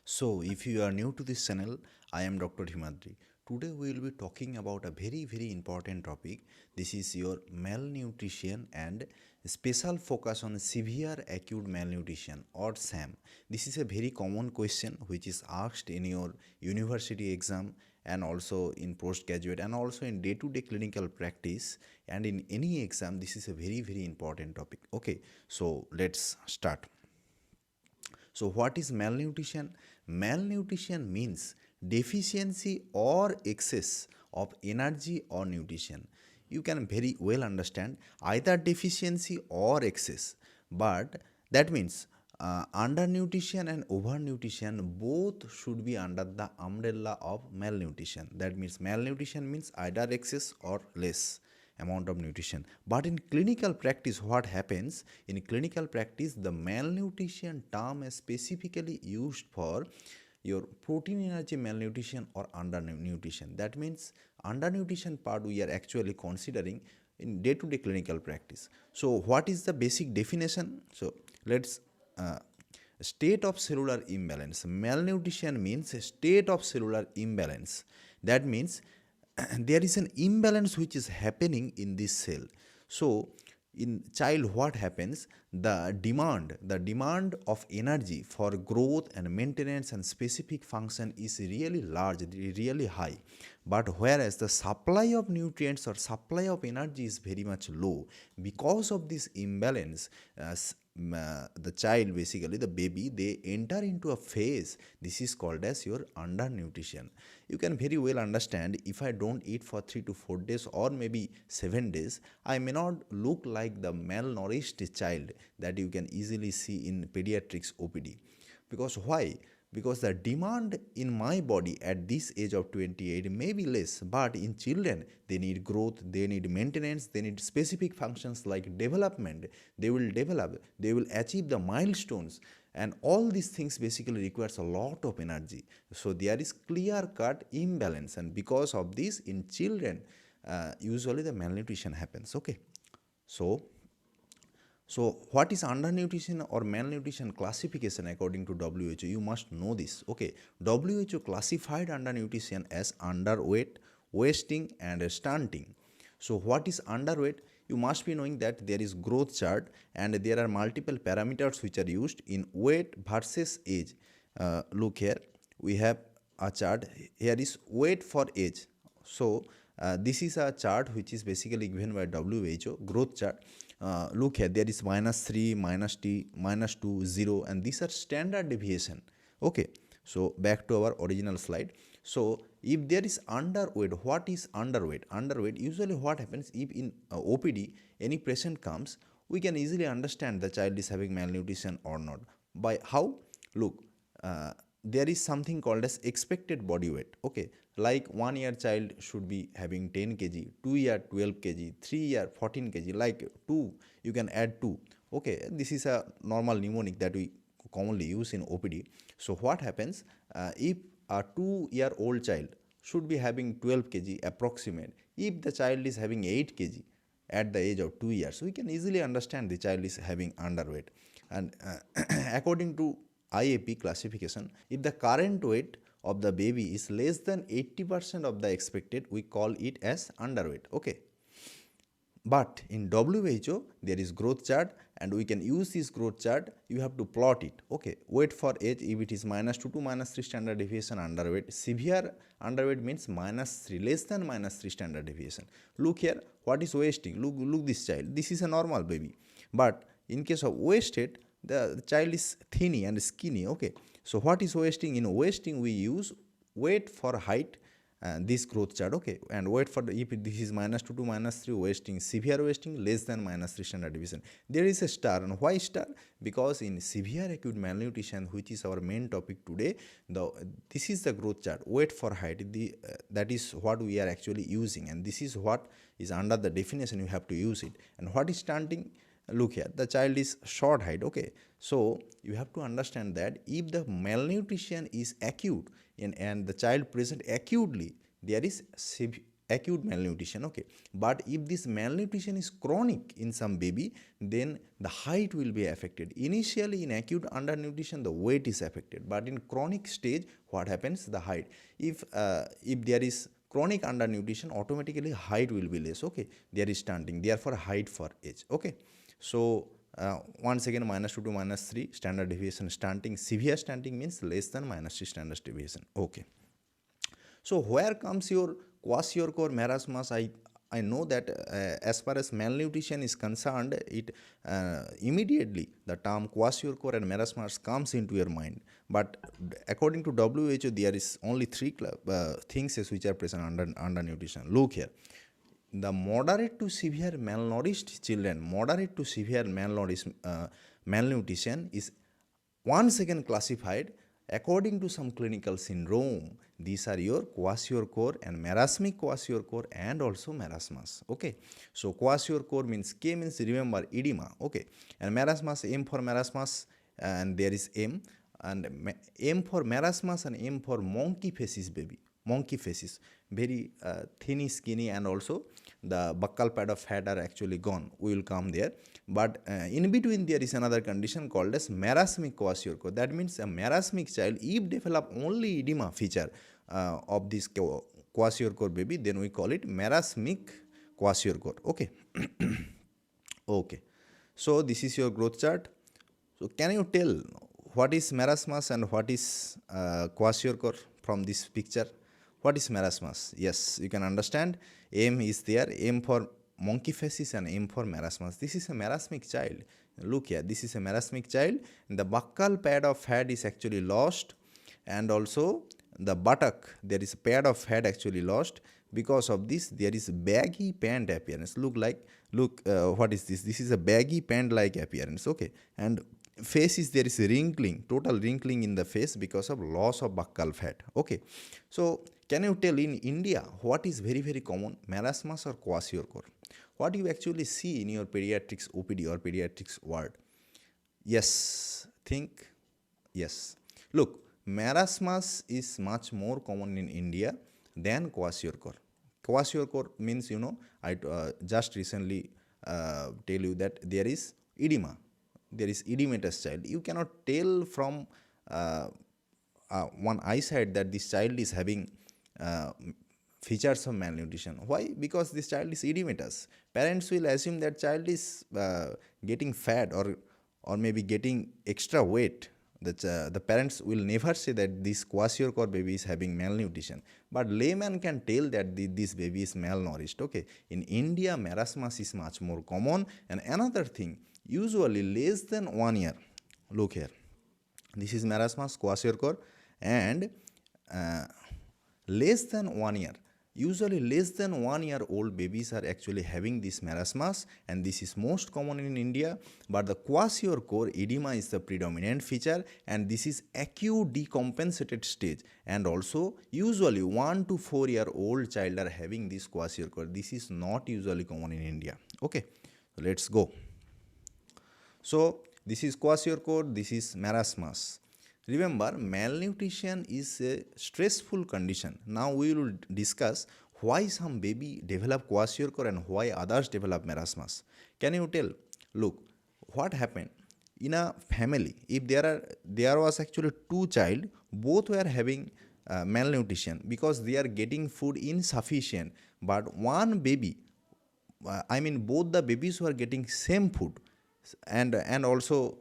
So, if you are new to this channel, I am Dr. Himadri. Today we will be talking about a very important topic. This is your malnutrition and special focus on severe acute malnutrition or SAM. This is a very common question which is asked in your university exam and also in postgraduate and also in day-to-day clinical practice, and in any exam this is a very important topic. Okay, so let's start. So, what is malnutrition? Malnutrition means deficiency or excess of energy or nutrition. You can very well understand either deficiency or excess, but that means undernutrition and overnutrition both should be under the umbrella of malnutrition. That means malnutrition means either excess or less amount of nutrition. But in clinical practice, what happens? In clinical practice, the malnutrition term is specifically used for your protein energy malnutrition or undernutrition. That means undernutrition part we are actually considering in day-to-day clinical practice. So what is the basic definition? So let's state of cellular imbalance. Malnutrition means a state of cellular imbalance. That means there is an imbalance which is happening in this cell. So in child, what happens? The demand of energy for growth and maintenance and specific function is really large, really high, but whereas the supply of nutrients or supply of energy is very much low. Because of this imbalance, the child, basically the baby, they enter into a phase. This is called as your undernutrition. You can very well understand, if I don't eat for 3 to 4 days or maybe 7 days, I may not look like the malnourished child that you can easily see in pediatrics OPD. Because why? Because the demand in my body at this age of 28 may be less, but in children they need growth, they need maintenance, they need specific functions like development. They will develop, they will achieve the milestones, and all these things basically requires a lot of energy. So there is clear cut imbalance, and because of this in children usually the malnutrition happens. Okay, so what is undernutrition or malnutrition classification according to WHO? You must know this. Okay, WHO classified undernutrition as underweight, wasting and stunting. So what is underweight? You must be knowing that there is growth chart and there are multiple parameters which are used in weight versus age. Look here, we have a chart. Here is weight for age. So this is a chart which is basically given by WHO, growth chart. Look here, there is -3, -t, -2, 0, and these are standard deviation. Okay, so back to our original slide. So if there is underweight, what is underweight? Underweight, usually what happens, if in OPD any patient comes, we can easily understand the child is having malnutrition or not. By how? Look, there is something called as expected body weight. Okay, like 1 year child should be having 10 kg, 2 year 12 kg, 3 year 14 kg, like 2 you can add 2. Okay, this is a normal mnemonic that we commonly use in OPD. So what happens, if a 2-year-old child should be having 12 kg approximate, if the child is having 8 kg at the age of 2 years, we can easily understand the child is having underweight. And according to IAP classification, if the current weight of the baby is less than 80% of the expected, we call it as underweight. Okay, but in WHO there is growth chart and we can use this growth chart. You have to plot it. Okay, weight for age, if it is -2 to -3 standard deviation underweight. Severe underweight means -3, less than -3 standard deviation. Look here, what is wasting? Look this child, this is a normal baby, but in case of wasted, the child is thin and skinny. Okay, so what is wasting? In wasting we use weight for height and this growth chart. Okay, and weight for the, if this is -2 to -3, wasting, severe wasting, less than -3 standard deviation, there is a star. And why star? Because in severe acute malnutrition, which is our main topic today, this is the growth chart, weight for height, that is what we are actually using, and this is what is under the definition. You have to use it. And what is stunting? Look here, the child is short height. Okay, so you have to understand that if the malnutrition is acute and the child present acutely, there is acute malnutrition, okay. But if this malnutrition is chronic in some baby, then the height will be affected. Initially in acute undernutrition the weight is affected, but in chronic stage what happens, the height. If there is chronic undernutrition, automatically height will be less, okay. There is stunting, therefore height for age, okay. So once again, -2 to -3 standard deviation stunting. Severe stunting means less than -3 standard deviation, okay. So where comes your Kwashiorkor marasmus? I know that as far as malnutrition is concerned, it immediately the term Kwashiorkor and marasmus comes into your mind. But according to WHO, there is only three things which are present under nutrition. Look here. The moderate to severe malnourished children, moderate to severe malnutrition is once again classified according to some clinical syndrome. These are your Kwashiorkor and marasmic Kwashiorkor and also marasmus, okay. So Kwashiorkor means, K means remember edema, okay, and marasmus, M for marasmus, and there is M, and M for marasmus and M for monkey faces baby. Monkey faces, very thin, skinny, and also the buccal pad of fat are actually gone. We will come there. But in between there is another condition called as marasmic Kwashiorkor. That means a marasmic child, if develop only edema feature of this Kwashiorkor baby, then we call it marasmic Kwashiorkor, okay. Okay. So this is your growth chart. So can you tell what is marasmus and what is Kwashiorkor from this picture? What is marasmus? Yes, you can understand. M is there, M for monkey faces and M for marasmus. This is a marasmic child. Look here, this is a marasmic child. The buccal pad of fat is actually lost, and also the buttock, there is a pad of fat actually lost. Because of this, there is baggy pant appearance. Look, what is this? This is a baggy pant like appearance, okay. And face is, there is a wrinkling, total wrinkling in the face because of loss of buccal fat, okay. So can you tell in India what is very, very common, marasmus or Kwashiorkor? What you actually see in your pediatrics OPD or pediatrics ward? Yes, think, yes. Look, marasmus is much more common in India than Kwashiorkor. Kwashiorkor means, you know, I just recently tell you that there is edema. There is edematous child. You cannot tell from one eyesight that this child is having features of malnutrition. Why? Because this child is edematous. Parents will assume that child is getting fat or maybe getting extra weight. The parents will never say that this Kwashiorkor baby is having malnutrition. But layman can tell that this baby is malnourished. Okay. In India, marasmus is much more common. And another thing, usually less than 1 year. Look here. This is marasmus, Kwashiorkor, and less than 1 year. Usually less than 1 year old babies are actually having this marasmus, and this is most common in India. But the Kwashiorkor edema is the predominant feature, and this is acute decompensated stage. And also usually 1 to 4 year old child are having this Kwashiorkor. This is not usually common in India. Okay, so let's go. So this is Kwashiorkor, this is marasmus. Remember, malnutrition is a stressful condition. Now we will discuss why some baby develop Kwashiorkor and why others develop marasmus. Can you tell? Look, what happened in a family? If there was actually two child, both were having malnutrition because they are getting food insufficient. But one baby, both the babies were getting same food and also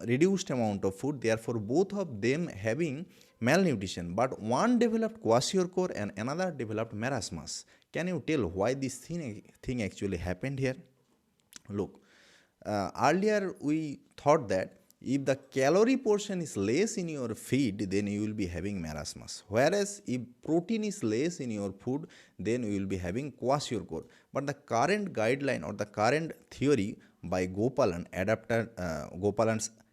reduced amount of food, therefore both of them having malnutrition, but one developed Kwashiorkor and another developed marasmus. Can you tell why this thing actually happened here? Look, earlier we thought that if the calorie portion is less in your feed, then you will be having marasmus. Whereas if protein is less in your food, then you will be having Kwashiorkor. But the current guideline or the current theory by Gopalan's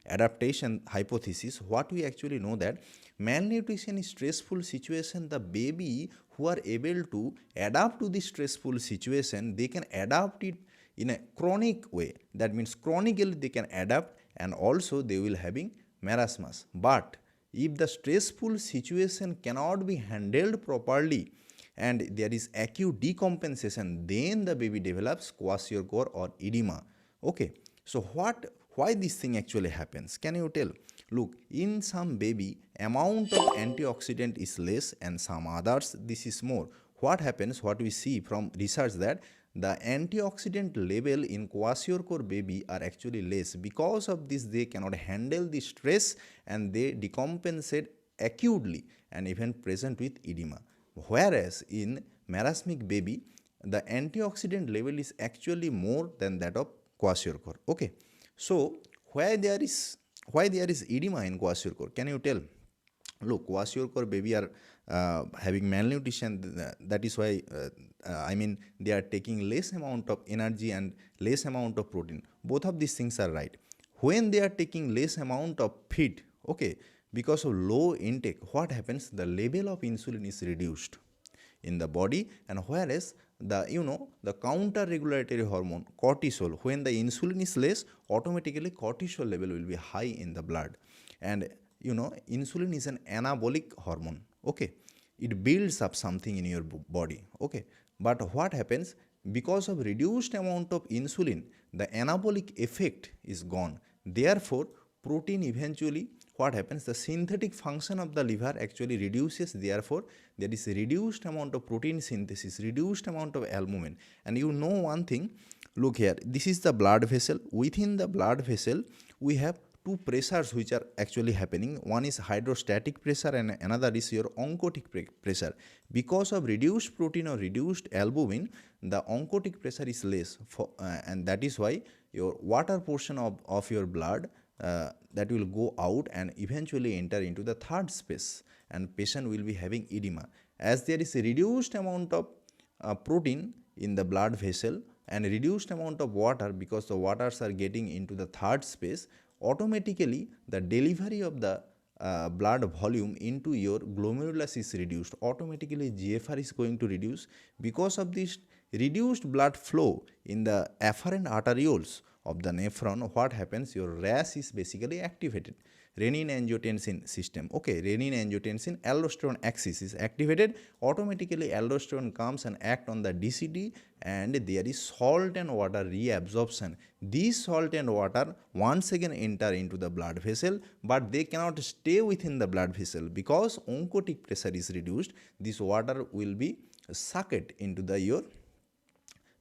adaptation hypothesis, what we actually know that malnutrition is stressful situation. The baby who are able to adapt to this stressful situation, they can adapt it in a chronic way. That means chronically they can adapt, and also they will having marasmus. But if the stressful situation cannot be handled properly and there is acute decompensation, then the baby develops Kwashiorkor or edema. Okay, so why this thing actually happens? Can you tell? Look, in some baby, amount of antioxidant is less, and some others this is more. What happens? What we see from research that the antioxidant level in Kwashiorkor baby are actually less. Because of this, they cannot handle the stress and they decompensate acutely and even present with edema. Whereas in marasmic baby, the antioxidant level is actually more than that of Kwashiorkor. Okay, so why there is edema in Kwashiorkor? Can you tell? Look, Kwashiorkor baby are having malnutrition. That is why I mean they are taking less amount of energy and less amount of protein. Both of these things are right. When they are taking less amount of feed, okay, because of low intake, what happens? The level of insulin is reduced in the body, and whereas the counter regulatory hormone cortisol, when the insulin is less, automatically cortisol level will be high in the blood. And insulin is an anabolic hormone. Okay, it builds up something in your body. Okay, but what happens? Because of reduced amount of insulin, the anabolic effect is gone. Therefore, protein eventually, what happens? The synthetic function of the liver actually reduces. Therefore, there is a reduced amount of protein synthesis, reduced amount of albumin. And you know one thing, look here, this is the blood vessel. Within the blood vessel, we have two pressures which are actually happening. One is hydrostatic pressure and another is your oncotic pressure. Because of reduced protein or reduced albumin, the oncotic pressure is less, and that is why your water portion of your blood that will go out and eventually enter into the third space, and patient will be having edema. As there is a reduced amount of protein in the blood vessel and reduced amount of water, because the waters are getting into the third space, automatically the delivery of the blood volume into your glomerulus is reduced. Automatically GFR is going to reduce. Because of this reduced blood flow in the afferent arterioles of the nephron, what happens? Your RAS is basically activated. Renin-angiotensin system. Okay, renin-angiotensin aldosterone axis is activated. Automatically aldosterone comes and act on the DCD, and there is salt and water reabsorption. These salt and water once again enter into the blood vessel, but they cannot stay within the blood vessel because oncotic pressure is reduced. This water will be sucked into your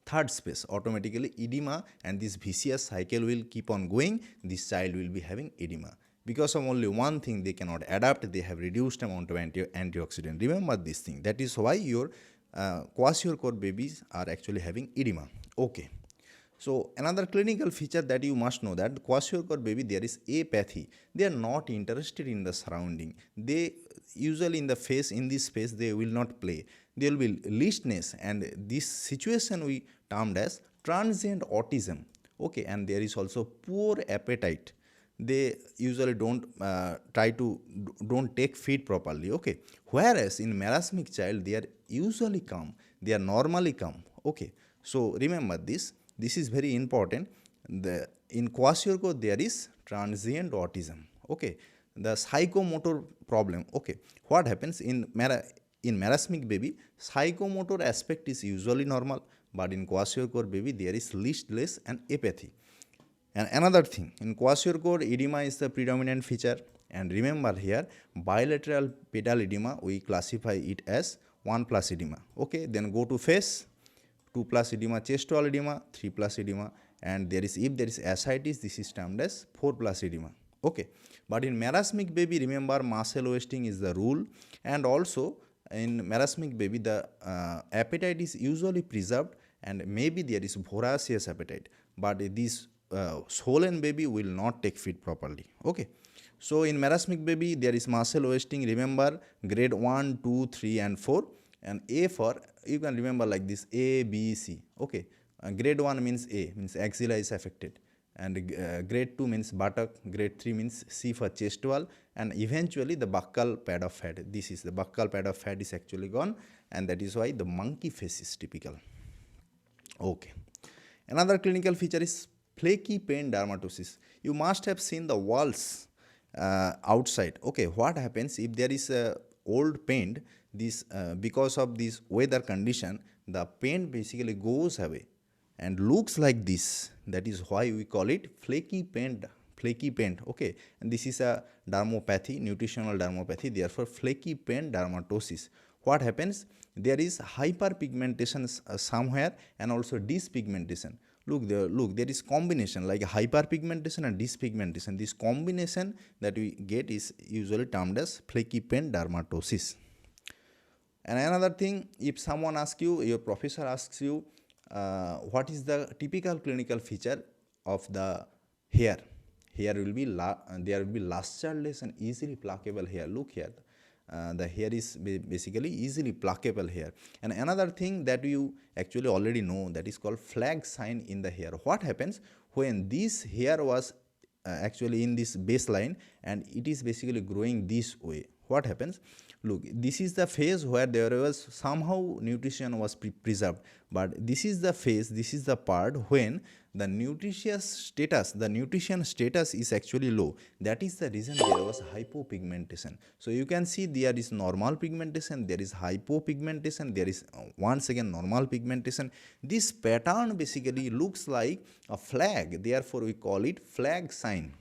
third space. Automatically edema, and this vicious cycle will keep on going. This child will be having edema. Because of only one thing, they cannot adapt, they have reduced amount of antioxidant. Remember this thing. That is why your Kwashiorkor babies are actually having edema. Okay. So another clinical feature that you must know, that Kwashiorkor baby, there is apathy. They are not interested in the surrounding. They usually in this phase they will not play. There will be listlessness, and this situation we termed as transient autism. Okay, and there is also poor appetite. They usually don't take feed properly. Okay, whereas in marasmic child they are usually calm, they are normally calm. Okay, so remember this is very important. In Kwashiorkor there is transient autism. Okay, the psychomotor problem. Okay, what happens in marasmic baby? Psychomotor aspect is usually normal, but in Kwashiorkor baby there is listless and apathy. And another thing, in Kwashiorkor, edema is the predominant feature. And remember here, bilateral pedal edema, we classify it as 1+ edema. Okay, then go to face, 2+ edema, chest wall edema, 3+ edema, and if there is ascites, this is termed as 4+ edema. Okay, but in marasmic baby, remember muscle wasting is the rule, and also in marasmic baby the appetite is usually preserved, and maybe there is voracious appetite, but this swollen baby will not take feed properly. Okay, so in marasmic baby there is muscle wasting. Remember grade 1, 2, 3 and 4, and A for, you can remember like this, A, B, C. Okay, grade 1 means A, means axilla is affected, and grade 2 means buttock, grade 3 means C for chest wall, and eventually the buccal pad of fat. This is the buccal pad of fat is actually gone, and that is why the monkey face is typical. Okay, another clinical feature is flaky pain dermatosis. You must have seen the walls outside. Okay, what happens if there is old paint, this because of this weather condition, the paint basically goes away and looks like this. That is why we call it flaky paint. Flaky paint, okay. And this is a dermopathy, nutritional dermopathy, therefore flaky paint dermatosis. What happens? There is hyperpigmentation somewhere and also dyspigmentation. Look there is combination like hyperpigmentation and dyspigmentation. This combination that we get is usually termed as flaky paint dermatosis. And another thing, if someone asks you, your professor asks you, what is the typical clinical feature of the hair? Here will be there will be lusterless and easily pluckable hair. Look here, the hair is basically easily pluckable hair. And another thing that you actually already know, that is called flag sign in the hair. What happens when this hair was actually in this baseline and it is basically growing this way? What happens? Look, this is the phase where there was somehow nutrition was preserved, but this is the phase, this is the part when the nutrition status is actually low. That is the reason there was hypopigmentation. So you can see there is normal pigmentation, there is hypopigmentation, there is once again normal pigmentation. This pattern basically looks like a flag, therefore we call it flag sign.